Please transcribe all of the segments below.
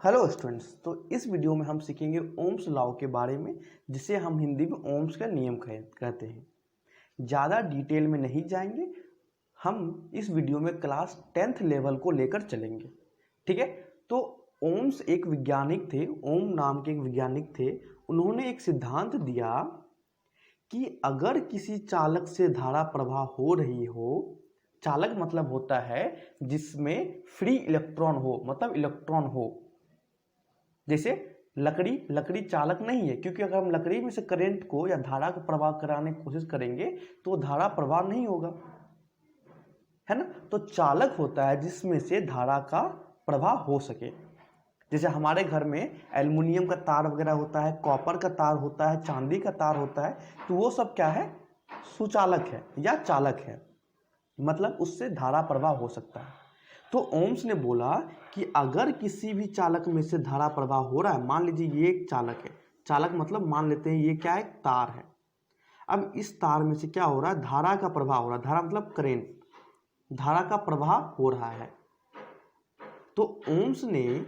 Hello students. तो इस video में हम सीखेंगे ओम्स लॉ के बारे में, जिसे हम हिंदी में ओम्स का नियम कहते हैं। ज़्यादा डिटेल में नहीं जाएंगे, हम इस वीडियो में क्लास 10th लेवल को लेकर चलेंगे। ठीक है। तो ओम्स एक वैज्ञानिक थे, ओम नाम के एक वैज्ञानिक थे। उन्होंने एक सिद्धांत दिया कि अगर किसी चालक से धारा प्रवाह हो रही हो, चालक मतलब होता है जिसमें फ्री इलेक्ट्रॉन हो, मतलब इलेक्ट्रॉन हो। जैसे लकड़ी चालक नहीं है, क्योंकि अगर हम लकड़ी में से करंट को या धारा को प्रवाह कराने की कोशिश करेंगे तो धारा प्रवाह नहीं होगा, है ना। तो चालक होता है जिसमें से धारा का प्रवाह हो सके। जैसे हमारे घर में एल्युमिनियम का तार वगैरह होता है, कॉपर का तार होता है, चांदी का तार होता है, तो वो सब क्या है, सुचालक है या चालक है, मतलब उससे धारा प्रवाह हो सकता है। तो ओम्स ने बोला कि अगर किसी भी चालक में से धारा प्रवाह हो रहा है, मान लीजिए ये एक चालक है, चालक मतलब मान लेते हैं ये क्या है, तार है। अब इस तार में से क्या हो रहा है, धारा का प्रवाह हो रहा है, धारा मतलब करेंट, धारा का प्रवाह हो रहा है। तो ओम्स ने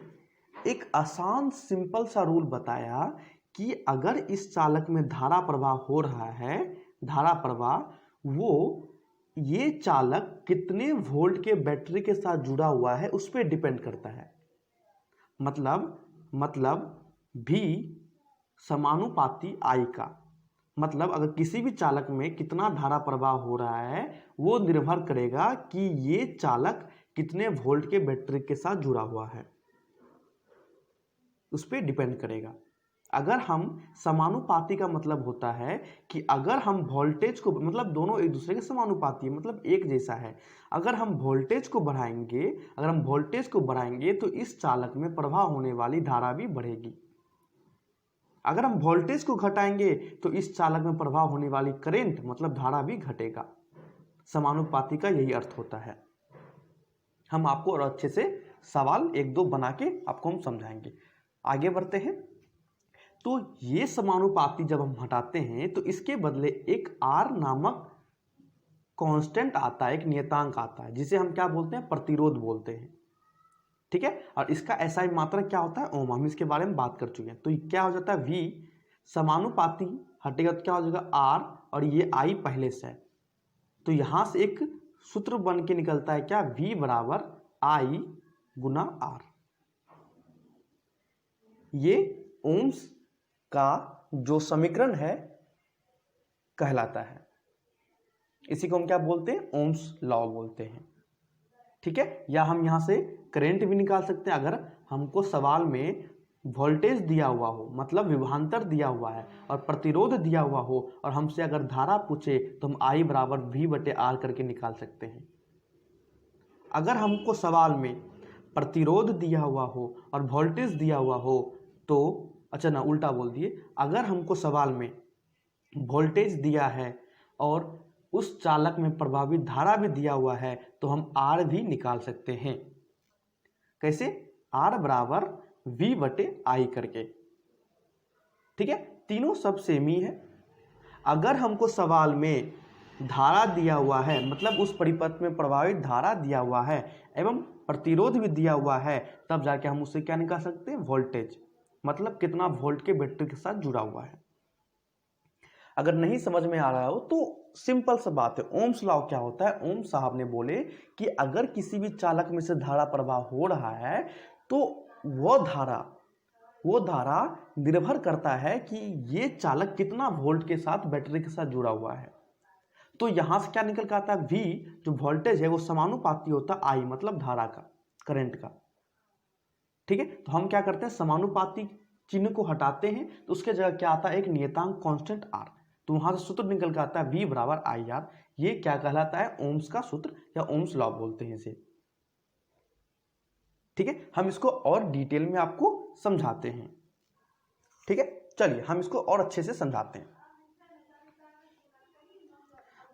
एक आसान सिंपल सा रूल बताया कि अगर इस चालक में धारा प्रवाह हो रहा है, धारा प्रवाह, वो ये चालक कितने वोल्ट के बैटरी के साथ जुड़ा हुआ है उस पर डिपेंड करता है। मतलब भी समानुपाती आई का, मतलब अगर किसी भी चालक में कितना धारा प्रवाह हो रहा है वो निर्भर करेगा कि ये चालक कितने वोल्ट के बैटरी के साथ जुड़ा हुआ है, उस पर डिपेंड करेगा। अगर हम समानुपाती का मतलब होता है कि अगर हम वोल्टेज को, मतलब दोनों एक दूसरे के समानुपाती है, मतलब एक जैसा है। अगर हम वोल्टेज को बढ़ाएंगे तो इस चालक में प्रवाह होने वाली धारा भी बढ़ेगी। अगर हम वोल्टेज को घटाएंगे तो इस चालक में प्रवाह होने वाली करंट मतलब धारा भी घटेगा। समानुपाती का यही अर्थ होता है। हम आपको और अच्छे से सवाल एक दो बना के आपको हम समझाएंगे। आगे बढ़ते हैं। तो ये समानुपाती जब हम हटाते हैं तो इसके बदले एक R नामक कांस्टेंट आता है, एक नियतांक आता है, जिसे हम क्या बोलते हैं, प्रतिरोध बोलते हैं। ठीक है। और इसका SI मात्रक क्या होता है, ओम। हम इसके बारे में बात कर चुके हैं। तो क्या हो जाता है, V समानुपाती हटेगा तो क्या हो जाएगा R, और ये I पहले से है, तो यहां से एक सूत्र बन के निकलता है क्या, V बराबर I गुना R। ये ओम्स का जो समीकरण है कहलाता है। इसी को हम क्या बोलते हैं, ओम्स लॉ बोलते हैं। ठीक है। या हम यहां से करंट भी निकाल सकते हैं। अगर हमको सवाल में वोल्टेज दिया हुआ हो, मतलब विभवांतर दिया हुआ है, और प्रतिरोध दिया हुआ हो, और हमसे अगर धारा पूछे तो हम I बराबर V बटे R करके निकाल सकते हैं। अगर हमको सवाल में प्रतिरोध दिया हुआ हो और वोल्टेज दिया हुआ हो तो, अच्छा ना उल्टा बोल दिए, अगर हमको सवाल में वोल्टेज दिया है और उस चालक में प्रभावित धारा भी दिया हुआ है तो हम R भी निकाल सकते हैं। कैसे, R बराबर V बटे I करके। ठीक है। तीनों सब सेम ही है। अगर हमको सवाल में धारा दिया हुआ है, मतलब उस परिपथ में प्रभावित धारा दिया हुआ है एवं प्रतिरोध भी दिया हुआ है, तब जाके हम उससे क्या निकाल सकते हैं, वोल्टेज, मतलब कितना वोल्ट के बैटरी के साथ जुड़ा हुआ है। अगर नहीं समझ में आ रहा हो तो सिंपल सा बात है, ओम्स लॉ क्या होता है। ओम साहब ने बोले कि अगर किसी भी चालक में से धारा प्रवाह हो रहा है तो वो धारा निर्भर करता है कि ये चालक कितना वोल्ट के साथ बैटरी के साथ जुड़ा हुआ है। तो यहां से क्या निकल के आता है, V जो वोल्टेज है वो समानुपाती होता है I मतलब धारा का, करंट का। ठीक है। तो हम क्या करते हैं, समानुपाती चिन्ह को हटाते हैं तो उसके जगह क्या आता है, एक नियतांक कांस्टेंट R। तो वहां से सूत्र निकल के आता है V बराबर IR। ये क्या कहलाता है, ओम्स का सूत्र या ओम्स लॉ बोलते हैं इसे। ठीक है। हम इसको और डिटेल में आपको समझाते हैं। ठीक है। चलिए हम इसको और अच्छे से समझाते हैं।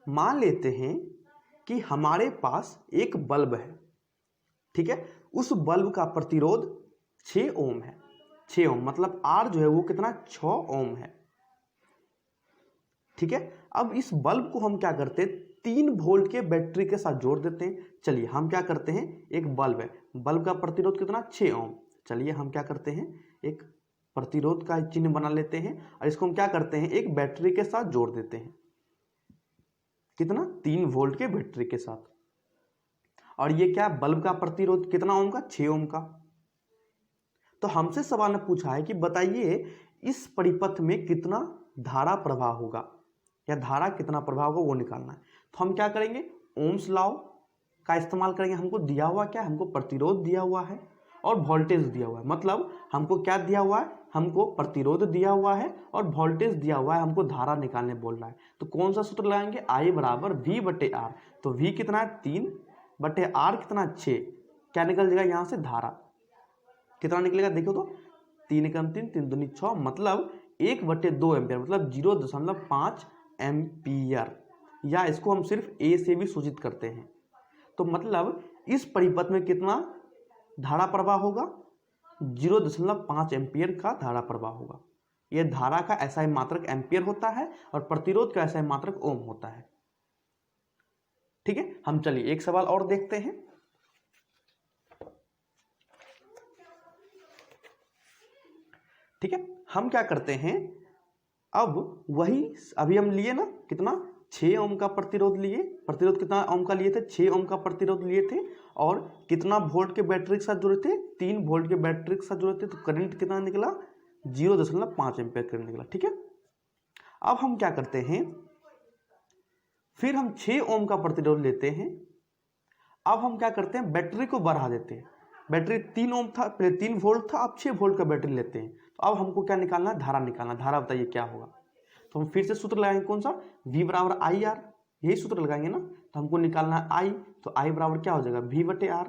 मान लेते हैं कि हमारे पास एक बल्ब है। ठीक है। उस बल्ब का प्रतिरोध 6 ओम है। 6 ओम मतलब R जो है वो कितना, 6 ओम है। ठीक है। अब इस बल्ब को हम क्या करते हैं, 3 वोल्ट के बैटरी के साथ जोड़ देते हैं। चलिए हम क्या करते हैं, एक बल्ब है, बल्ब का प्रतिरोध कितना, 6 ओम। चलिए हम क्या करते हैं, एक प्रतिरोध का चिन्ह बना लेते हैं और इसको हम क्या करते हैं, एक बैटरी के साथ जोड़ देते हैं। कितना, 3 वोल्ट के बैटरी के साथ। और ये क्या, बल्ब का प्रतिरोध कितना ओम का, 6 ओम का। तो हमसे सवाल ने पूछा है कि बताइए इस परिपथ में कितना धारा प्रवाह होगा, या धारा कितना प्रवाह होगा वो निकालना है। तो हम क्या करेंगे, ओम्स लॉ का इस्तेमाल करेंगे। हमको दिया हुआ क्या, हमको प्रतिरोध दिया हुआ है और वोल्टेज दिया हुआ है। मतलब हमको क्या दिया हुआ है, हमको प्रतिरोध दिया हुआ है और वोल्टेज दिया हुआ है, हमको धारा निकालने बोल रहा है। तो कौन सा सूत्र लगाएंगे, I बराबर V बटे R। तो V कितना है, 3 बटे R कितना, 6। क्या निकल जाएगा यहाँ से, धारा कितना निकलेगा, देखो तो 3 एकम 3, 3 दूनी 6, मतलब 1/2 एम्पियर, मतलब 0.5 एम्पियर। या इसको हम सिर्फ A से भी सूचित करते हैं। तो मतलब इस परिपथ में कितना धारा प्रवाह होगा, 0.5 एम्पियर का धारा प्रवाह होगा। यह धारा का SI मात्रक एम्पियर होता है और प्रतिरोध का SI मात्रक ओम होता है। ठीक है, हम चलिए एक सवाल और देखते हैं। ठीक है, हम क्या करते हैं, अब वही अभी हम लिए ना, कितना, 6 ओम का प्रतिरोध लिए। प्रतिरोध कितना ओम का लिए थे, 6 ओम का प्रतिरोध लिए थे। और कितना वोल्ट के बैटरी के साथ जुड़े थे, 3 वोल्ट के बैटरी के साथ जुड़े थे। तो करंट कितना निकला, 0.5 एम्पियर करंट निकला। ठीक है, अब हम क्या करते हैं, फिर हम 6 ओम का प्रतिरोध लेते हैं। अब हम क्या करते हैं, बैटरी को बढ़ा देते हैं। बैटरी 3 ओम था, पहले 3 वोल्ट था, अब 6 वोल्ट का बैटरी लेते हैं। तो अब हमको क्या निकालना है, धारा निकालना। धारा बताइए क्या होगा। तो हम फिर से सूत्र लगाएंगे, कौन सा, V बराबर IR, यही सूत्र लगाएंगे ना। तो हमको निकालना है I, तो I बराबर क्या हो जाएगा, V बटे R।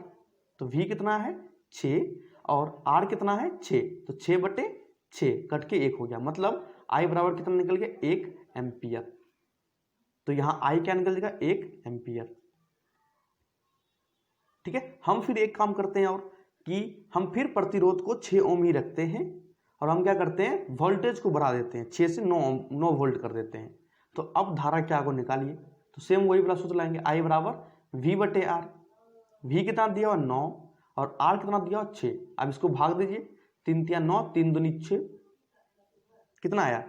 तो V कितना है, 6, और R कितना है, 6। तो 6/6 कट के 1 हो गया, मतलब I बराबर कितना निकल गया, 1 एम्पियर। तो यहाँ I क्या निकल जाएगा, 1 एम्पियर। ठीक है, हम फिर एक काम करते हैं और कि हम फिर प्रतिरोध को 6 ओम ही रखते हैं और हम क्या करते हैं, वोल्टेज को बढ़ा देते हैं, 6 से 9 वोल्ट कर देते हैं। तो अब धारा क्या को निकालिए। तो सेम वही वाला सूत्र लाएंगे, I बराबर V बटे R। V कितना दिया हुआ, 9, और R कितना दिया हुआ, 6। अब इसको भाग दीजिए, 3 तिया 9, 3 दूनी 6, कितना आया,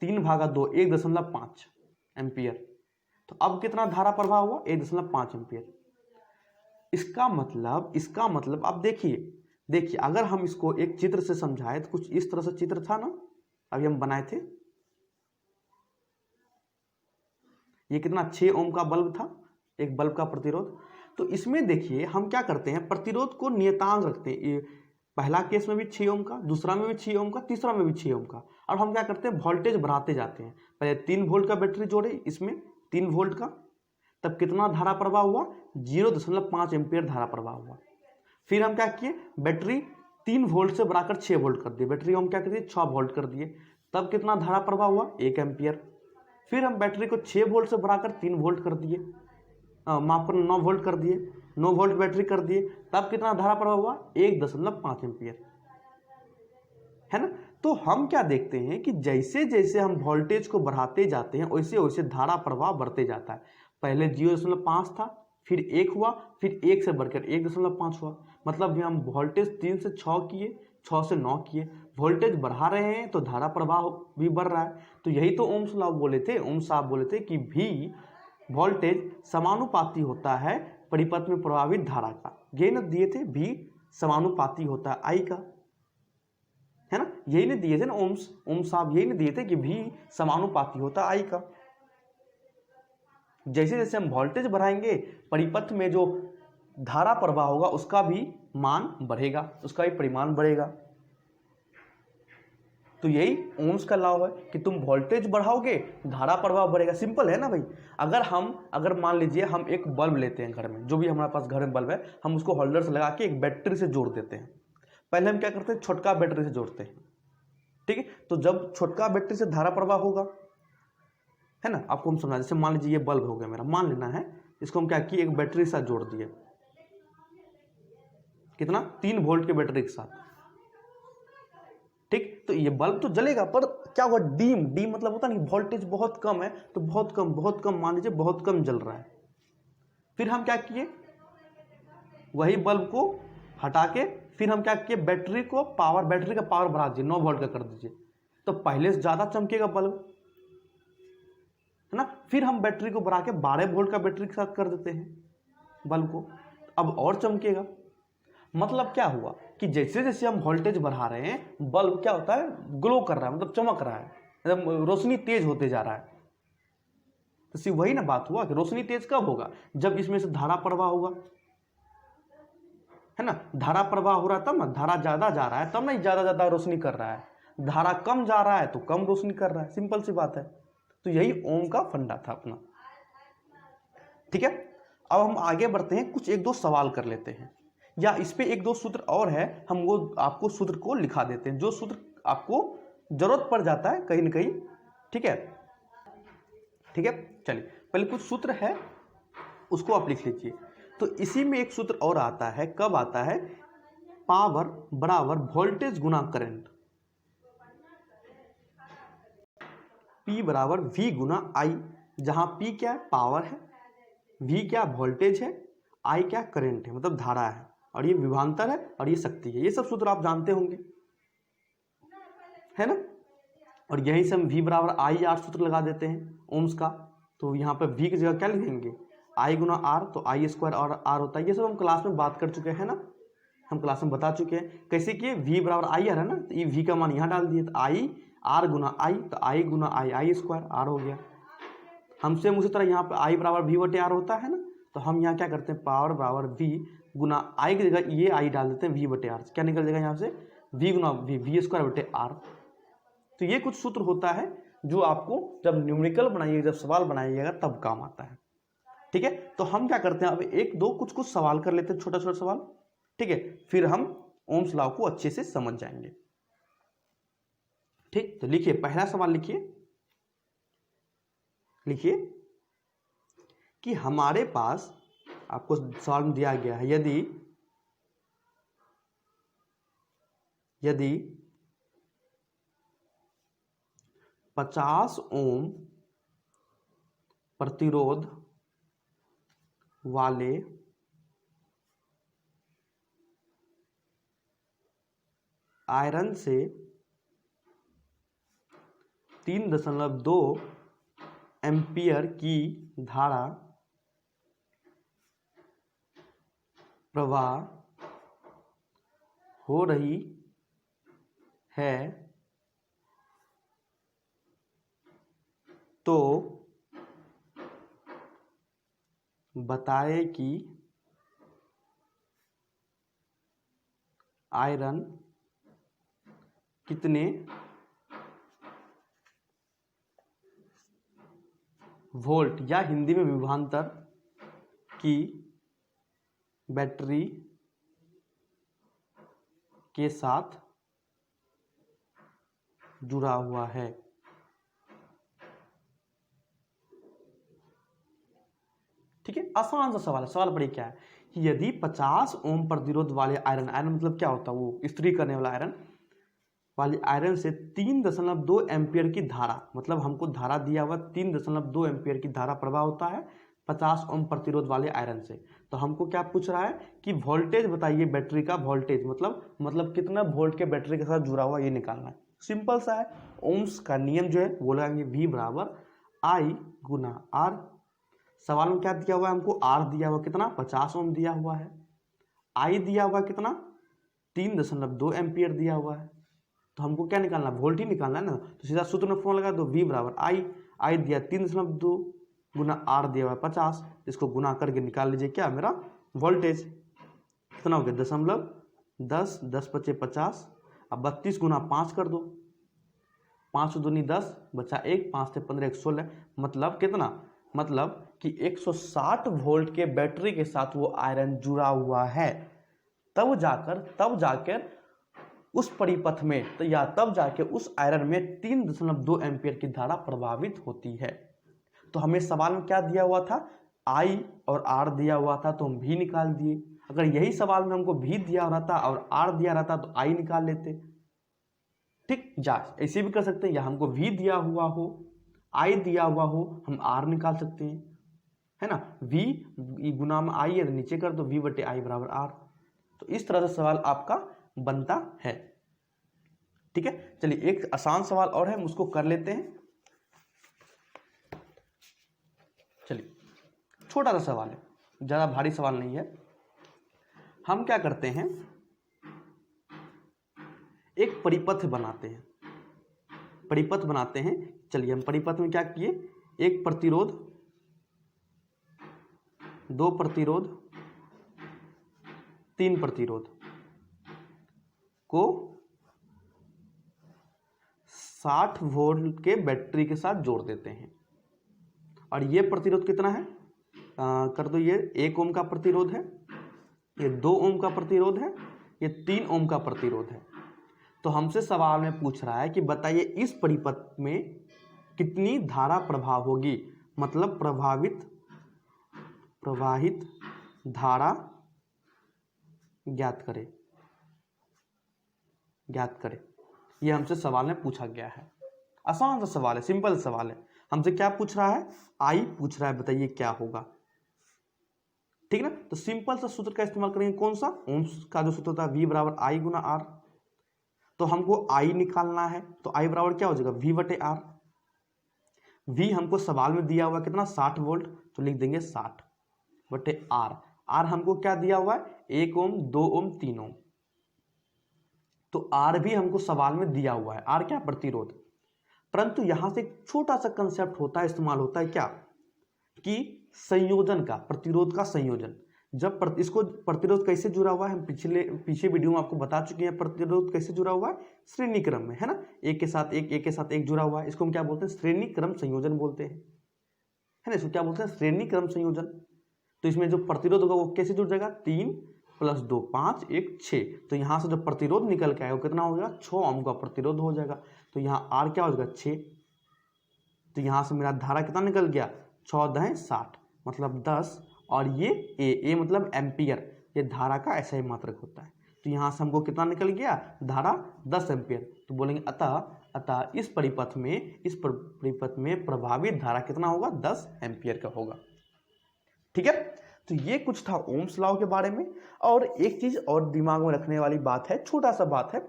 3/2, 1.5 एम्पियर। तो अब कितना धारा प्रवाह हुआ, 1.5 एम्पियर। इसका मतलब अब देखिए अगर हम इसको एक चित्र से समझाए तो कुछ इस तरह से चित्र था ना, अभी हम बनाए थे। ये कितना, 6 ओम का बल्ब था, एक बल्ब का प्रतिरोध। तो इसमें देखिए हम क्या करते हैं, प्रतिरोध को नियतांक रखते हैं। ये पहला केस में भी 6 ओम का, दूसरा में भी 6 ओम का, तीसरा में भी 6 ओम का। और हम क्या करते हैं, वोल्टेज बढ़ाते जाते हैं। पहले 3 वोल्ट का बैटरी जोड़े, इसमें 3 वोल्ट का, तब कितना धारा प्रवाह हुआ, 0.5 एम्पियर धारा प्रवाह हुआ। फिर हम क्या किए, बैटरी 3 वोल्ट से बढ़ाकर 6 वोल्ट कर दिए, बैटरी हम क्या कर दिए, 6 वोल्ट कर दिए, तब कितना धारा प्रवाह हुआ, 1 एम्पियर। फिर हम बैटरी को 6 वोल्ट से बढ़ाकर 3 वोल्ट कर दिए, माफ करना 9 वोल्ट कर दिए, 9 वोल्ट बैटरी कर दिए, तब कितना धारा प्रवाह हुआ, 1.5 एम्पियर, है ना। तो हम क्या देखते हैं कि जैसे जैसे हम वोल्टेज को बढ़ाते जाते हैं वैसे वैसे धारा प्रवाह बढ़ते जाता है। पहले 0.5 था, फिर 1 हुआ, फिर 1 से बढ़कर 1.5 हुआ। मतलब हम वोल्टेज 3 से 6 किए, 6 से 9 किए, वोल्टेज बढ़ा रहे हैं तो धारा प्रवाह भी बढ़ रहा है। तो यही तो ओम्स लॉ बोले थे, ओम्स साहब बोले थे कि भी वोल्टेज समानुपाती होता है परिपथ में प्रवाहित धारा का। ये न दिए थे, भी समानुपाती होता है I का, है ना। यही ने दिए थे ना ओम्स साहब, यही ने दिए थे कि भी समानुपाती होता है I का। जैसे जैसे हम वोल्टेज बढ़ाएंगे परिपथ में जो धारा प्रवाह होगा उसका भी मान बढ़ेगा, उसका भी परिमाण बढ़ेगा। तो यही ओम्स का लॉ है कि तुम वोल्टेज बढ़ाओगे धारा प्रवाह बढ़ेगा। सिंपल है ना भाई। अगर मान लीजिए हम एक बल्ब लेते हैं घर में, जो भी हमारे पास घर में बल्ब है, हम उसको होल्डर से लगा के एक बैटरी से जोड़ देते हैं। पहले हम क्या करते हैं, छोटका बैटरी से जोड़ते हैं, ठीक है। तो जब छोटका बैटरी से धारा प्रवाह होगा, है ना, आपको हम समझा, जैसे मान लीजिए ये बल्ब हो गया मेरा, मान लेना है, इसको हम क्या किए, एक बैटरी के साथ जोड़ दिए, कितना, 3 वोल्ट के बैटरी के साथ, ठीक। तो ये बल्ब तो जलेगा, पर क्या होगा, डीम मतलब होता नहीं, वोल्टेज बहुत कम है तो बहुत कम मान लीजिए बहुत कम जल रहा है। फिर हम क्या किए, वही बल्ब को हटा के फिर हम क्या किए, बैटरी का पावर बढ़ा दीजिए, 9 वोल्ट का कर दीजिए, तो पहले से ज़्यादा चमकेगा बल्ब, है ना। फिर हम बैटरी को बढ़ा के 12 वोल्ट का बैटरी के साथ कर देते हैं बल्ब को, अब और चमकेगा। मतलब क्या हुआ कि जैसे जैसे हम वोल्टेज बढ़ा रहे हैं बल्ब क्या होता है, ग्लो कर रहा है, मतलब चमक रहा है, मतलब रोशनी तेज होते जा रहा है। तो सिर्फ वही ना बात हुआ कि रोशनी तेज कब होगा, जब इसमें से धारा प्रवाह होगा, है ना। धारा प्रवाह हो रहा है तब ना, धारा ज्यादा जा रहा है तब ना ज्यादा रोशनी कर रहा है, धारा कम जा रहा है तो कम रोशनी कर रहा है, सिंपल सी बात है। तो यही ओम का फंडा था अपना, ठीक है। अब हम आगे बढ़ते हैं, कुछ एक दो सवाल कर लेते हैं, या इस पे एक दो सूत्र और है, हम वो आपको सूत्र को लिखा देते हैं, जो सूत्र आपको जरूरत पड़ जाता है कहीं ना कहीं, ठीक है। ठीक है, चलिए पहले कुछ सूत्र है उसको आप लिख लीजिए। तो इसी में एक सूत्र और आता है, कब आता है, पावर बराबर वोल्टेज गुना करंट, P बराबर V गुना I, जहां P क्या है, पावर है, V क्या वोल्टेज है, I क्या करंट है, मतलब धारा है, और ये विभवांतर है और ये शक्ति है। ये सब सूत्र आप जानते होंगे, है ना। और यहीं से हम V बराबर I R सूत्र लगा देते हैं ओम्स का। तो यहाँ पे V की जगह क्या लिखेंगे, I गुना R, तो I स्क्वायर और R होता है। ये सब हम क्लास में बात कर चुके हैं ना, हम क्लास में बता चुके हैं कैसे किए। V बराबर I R है ना, तो ये V का मान यहाँ डाल दिए, तो I R गुना I, तो I Guna I square R हो गया। हम सेम उसी तरह यहाँ पे I बराबर V बटे R होता है ना, तो हम यहाँ क्या करते हैं, पावर बराबर V गुना I की जगह ये I डाल देते हैं V बटे R, क्या निकल जाएगा यहाँ से, V गुना V स्क्वायर बटे R। तो ये कुछ सूत्र होता है जो आपको जब न्यूमेरिकल बनाइएगा, जब सवाल बनाइएगा तब काम आता है, ठीक है। तो हम क्या करते हैं, अब एक दो कुछ सवाल कर लेते हैं, छोटा छोटा सवाल, ठीक है, फिर हम ओम्स लॉ को अच्छे से समझ जाएंगे, ठीक। तो लिखिए, पहला सवाल लिखिए कि हमारे पास, आपको सवाल में दिया गया है, यदि 50 ओम प्रतिरोध वाले आयरन से 3.2 एम्पियर की धारा प्रवाह हो रही है, तो बताए कि आयरन कितने वोल्ट, या हिंदी में विभवांतर की बैटरी के साथ जुड़ा हुआ है। ठीक है, आसान सा सवाल है। सवाल पढ़िए क्या है कि यदि 50 ओम प्रतिरोध वाले आयरन मतलब क्या होता है, वो इस्त्री करने वाला आयरन वाले आयरन से 3.2 एम्पियर की धारा, मतलब हमको धारा दिया हुआ 3.2 एम्पियर की धारा प्रवाह होता है 50 ओम प्रतिरोध वाले आयरन से। तो हमको क्या पूछ रहा है कि वोल्टेज बताइए, बैटरी का वोल्टेज, मतलब कितना वोल्ट के बैटरी के साथ जुड़ा हुआ, ये निकालना है। सिंपल सा है, ओम्स का नियम जो है वो लगाएंगे, V बराबर I गुना R। सवाल में क्या दिया हुआ है हमको, R दिया हुआ कितना, 50 ओम दिया हुआ है, I दिया हुआ कितना, 3.2 एम्पियर दिया हुआ है। तो हमको क्या निकालना, वोल्ट ही निकालना है ना। तो सीधा सूत्र में फॉर्मूला लगा दो, V बराबर I दिया 3.2 गुना R दिया हुआ है 50, इसको गुना करके निकाल लीजिए क्या, मेरा वोल्टेज कितना हो गया, 10, 10 बचे 50, अब 32 गुना 5 कर दो, 5 दूनी 10 बचा 1, 5 से 15 116, मतलब कितना, मतलब कि 160 वोल्ट के बैटरी के साथ वो आयरन जुड़ा हुआ है, तब जाकर उस परिपथ में, तो या तब जाके उस आयरन में 3.2 एम्पियर की धारा प्रभावित होती है। तो हमें सवाल में क्या दिया हुआ था, I और R दिया हुआ था, तो हम V निकाल दिए। अगर यही सवाल में हमको V दिया रहता और R दिया रहता तो I निकाल लेते, ठीक। ऐसे भी कर सकते हैं, या हमको V दिया हुआ हो, I दिया हुआ हो, हम R निकाल सकते हैं, है ना। V गुना में I है, नीचे कर दो, V बटे I बराबर R। तो इस तरह से सवाल आपका बनता है। ठीक है, चलिए एक आसान सवाल और है, हम उसको कर लेते हैं। चलिए छोटा सा सवाल है, ज्यादा भारी सवाल नहीं है। हम क्या करते हैं, एक परिपथ बनाते हैं, परिपथ बनाते हैं। चलिए हम परिपथ में क्या किए, एक प्रतिरोध, दो प्रतिरोध, तीन प्रतिरोध को 60 वोल्ट के बैटरी के साथ जोड़ देते हैं। और ये प्रतिरोध कितना है, कर दो, ये 1 ओम का प्रतिरोध है, ये 2 ओम का प्रतिरोध है, ये 3 ओम का प्रतिरोध है। तो हमसे सवाल में पूछ रहा है कि बताइए इस परिपथ में कितनी धारा प्रवाह होगी, मतलब प्रवाहित धारा ज्ञात करें, ज्ञात करें। यह हमसे सवाल में पूछा गया है। आसान सा सवाल है, सिंपल सवाल है। हमसे क्या पूछ रहा है, आई पूछ रहा है, बताइए क्या होगा। ठीक ना, तो सिंपल सा सूत्र का इस्तेमाल करेंगे, कौन सा, ओम्स का जो सूत्र होता है, V बराबर I गुना R। तो हमको I निकालना है, तो I बराबर क्या हो जाएगा, V बटे R। V हमको सवाल में दिया हुआ है कितना, 60 वोल्ट, तो लिख देंगे 60 बटे R। R हमको क्या दिया हुआ है, 1 ओम, 2 ओम, 3 ओम। तो R भी हमको सवाल में दिया हुआ है, R क्या, प्रतिरोध। परंतु यहां से एक छोटा सा कंसेप्ट होता है, इस्तेमाल होता है क्या, कि संयोजन का, प्रतिरोध का संयोजन। जब इसको प्रतिरोध कैसे जुड़ा हुआ है, हम पीछे वीडियो में आपको बता चुके हैं, प्रतिरोध कैसे जुड़ा हुआ है, श्रेणी क्रम में, है ना, एक के साथ एक, एक के साथ एक जुड़ा हुआ है। इसको हम क्या बोलते हैं, श्रेणी क्रम संयोजन बोलते हैं, है ना, इसको क्या बोलते हैं, श्रेणी क्रम संयोजन। तो इसमें जो प्रतिरोध होगा वो कैसे जुड़ जाएगा, 3 + 2 5 1 6। तो यहां से जब प्रतिरोध निकल के आएगा वो कितना हो जाएगा, 6 ओम का प्रतिरोध हो जाएगा। तो यहाँ R क्या हो जाएगा, 6। तो यहां से मेरा धारा कितना निकल गया, 6 × 10 60, मतलब 10। और ये ए मतलब एम्पियर, ये धारा का ऐसा ही मात्रक होता है। तो यहां से हमको कितना निकल गया, धारा 10 एम्पियर। तो बोलेंगे अतः इस परिपथ में प्रभावित धारा कितना होगा, 10 एम्पियर का होगा। ठीक है, तो ये कुछ था ओम्स लॉ के बारे में। और एक चीज और दिमाग में रखने वाली बात है, छोटा सा बात है,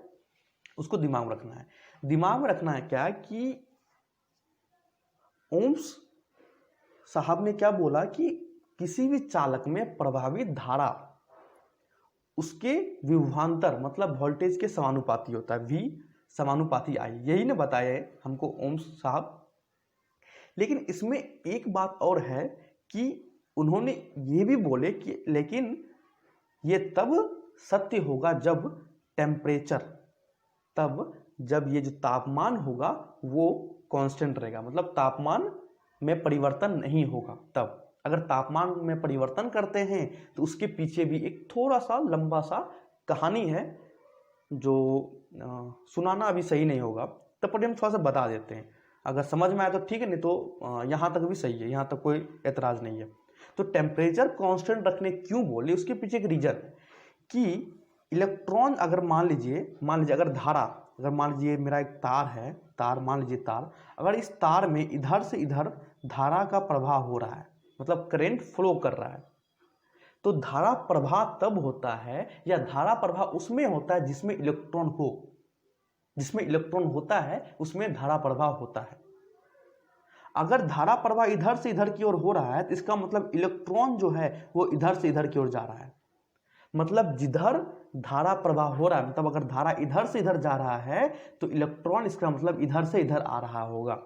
उसको दिमाग में रखना है। दिमाग में रखना है क्या, कि ओम्स साहब ने क्या बोला कि किसी भी चालक में प्रभावित धारा उसके विभवांतर मतलब वोल्टेज के समानुपाती होता है, V समानुपाती I, यही ने बताया है हमको ओम्स साहब। लेकिन इसमें एक बात और है कि उन्होंने ये भी बोले कि लेकिन ये तब सत्य होगा जब टेम्परेचर, तब जब ये जो तापमान होगा वो कांस्टेंट रहेगा, मतलब तापमान में परिवर्तन नहीं होगा। तब अगर तापमान में परिवर्तन करते हैं तो उसके पीछे भी एक थोड़ा सा लंबा सा कहानी है, जो सुनाना अभी सही नहीं होगा, तब पर हम थोड़ा सा बता देते हैं। अगर समझ में आए तो ठीक है, नहीं तो यहाँ तक भी सही है, यहाँ तक कोई एतराज नहीं है। तो टेम्परेचर कांस्टेंट रखने क्यों बोले, उसके पीछे एक रीजन है कि इलेक्ट्रॉन, अगर मान लीजिए अगर धारा, अगर मान लीजिए मेरा एक तार है, तार मान लीजिए तार, अगर इस तार में इधर से इधर धारा का प्रवाह हो रहा है, मतलब करंट फ्लो कर रहा है, तो धारा प्रवाह तब होता है, या धारा प्रवाह उसमें होता है जिसमें इलेक्ट्रॉन हो, जिसमें इलेक्ट्रॉन होता है उसमें धारा प्रवाह होता है। अगर धारा प्रवाह इधर से इधर की ओर हो रहा है तो इसका मतलब इलेक्ट्रॉन जो है वो इधर से इधर की ओर जा रहा है। मतलब जिधर धारा प्रवाह हो रहा है, मतलब अगर धारा इधर से इधर जा रहा है तो इलेक्ट्रॉन, इसका मतलब इधर से इधर आ रहा होगा।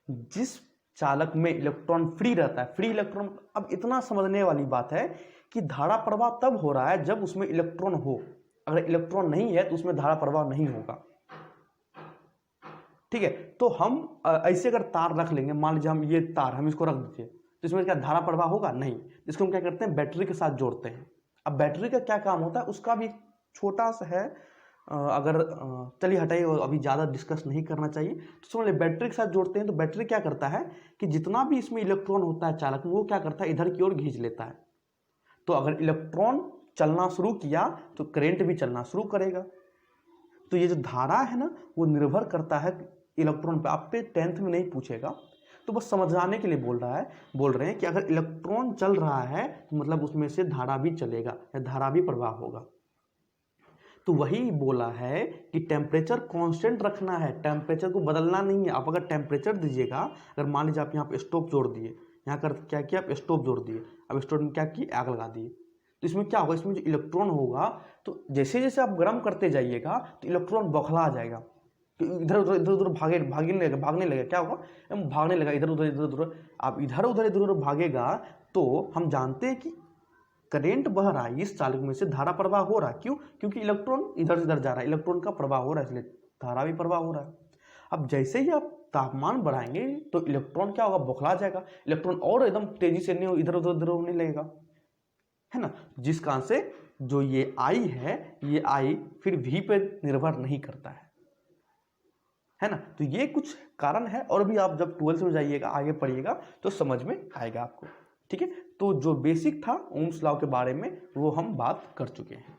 जिस चालक में इलेक्ट्रॉन फ्री रहता है, फ्री इलेक्ट्रॉन, अब इतना समझने वाली बात है कि धारा प्रवाह तब हो रहा है जब उसमें इलेक्ट्रॉन हो, अगर इलेक्ट्रॉन नहीं है तो उसमें धारा प्रवाह नहीं होगा। ठीक है, तो हम ऐसे अगर तार रख लेंगे, मान लीजिए हम ये तार, हम इसको रख दीजिए, तो इसमें क्या धारा प्रवाह होगा, नहीं। इसको हम क्या करते हैं, बैटरी के साथ जोड़ते हैं। अब बैटरी का क्या काम होता है, उसका भी छोटा सा है, अगर चलिए हटाइए, अभी ज़्यादा डिस्कस नहीं करना चाहिए। तो समझ बैटरी के साथ जोड़ते हैं, तो बैटरी क्या करता है कि जितना भी इसमें इलेक्ट्रॉन होता है चालक में, वो क्या करता है, इधर की ओर खींच लेता है। तो अगर इलेक्ट्रॉन चलना शुरू किया तो करंट भी चलना शुरू करेगा। तो ये जो धारा है ना, वो निर्भर करता है इलेक्ट्रॉन पे। आप पे 10th में नहीं पूछेगा, तो तो बस समझाने के लिए बोल रहे हैं कि अगर इलेक्ट्रॉन चल रहा है तो मतलब उसमें से धारा भी चलेगा या धारा भी प्रवाह होगा। तो वही बोला है कि टेम्परेचर कांस्टेंट रखना है, टेम्परेचर को बदलना नहीं है। आप अगर टेम्परेचर दीजिएगा, अगर मान लीजिए आप यहाँ पे स्टोव जोड़ दिए, यहाँ कर क्या किया आप स्टोव जोड़ दिए, अब स्टोव में क्या किए आग लगा दिए, तो इसमें क्या होगा, इसमें जो इलेक्ट्रॉन होगा तो जैसे जैसे आप गर्म करते जाइएगा तो इलेक्ट्रॉन बौखला जाएगा, तो इधर उधर भागने लगेगा। क्या होगा, भागने लगा इधर उधर। आप इधर उधर भागेगा तो हम जानते हैं कि करंट बह रहा है, इस चालक में से धारा प्रवाह हो रहा है। क्यों? क्योंकि इलेक्ट्रॉन इधर से इधर जा रहा है, इलेक्ट्रॉन का प्रवाह हो रहा है, इसलिए धारा भी प्रवाह हो रहा है। अब जैसे ही आप तापमान बढ़ाएंगे तो इलेक्ट्रॉन क्या होगा, बौखला जाएगा, इलेक्ट्रॉन और एकदम तेजी से नहीं इधर उधर होने लगेगा, है ना। जिस कारण से जो ये आई है, ये आई फिर V पे निर्भर नहीं करता है ना। तो ये कुछ कारण है, और भी आप जब 12th में जाइएगा आगे पढ़िएगा तो समझ में आएगा आपको, ठीक है। तो जो बेसिक था ओम्स लॉ के बारे में वो हम बात कर चुके हैं।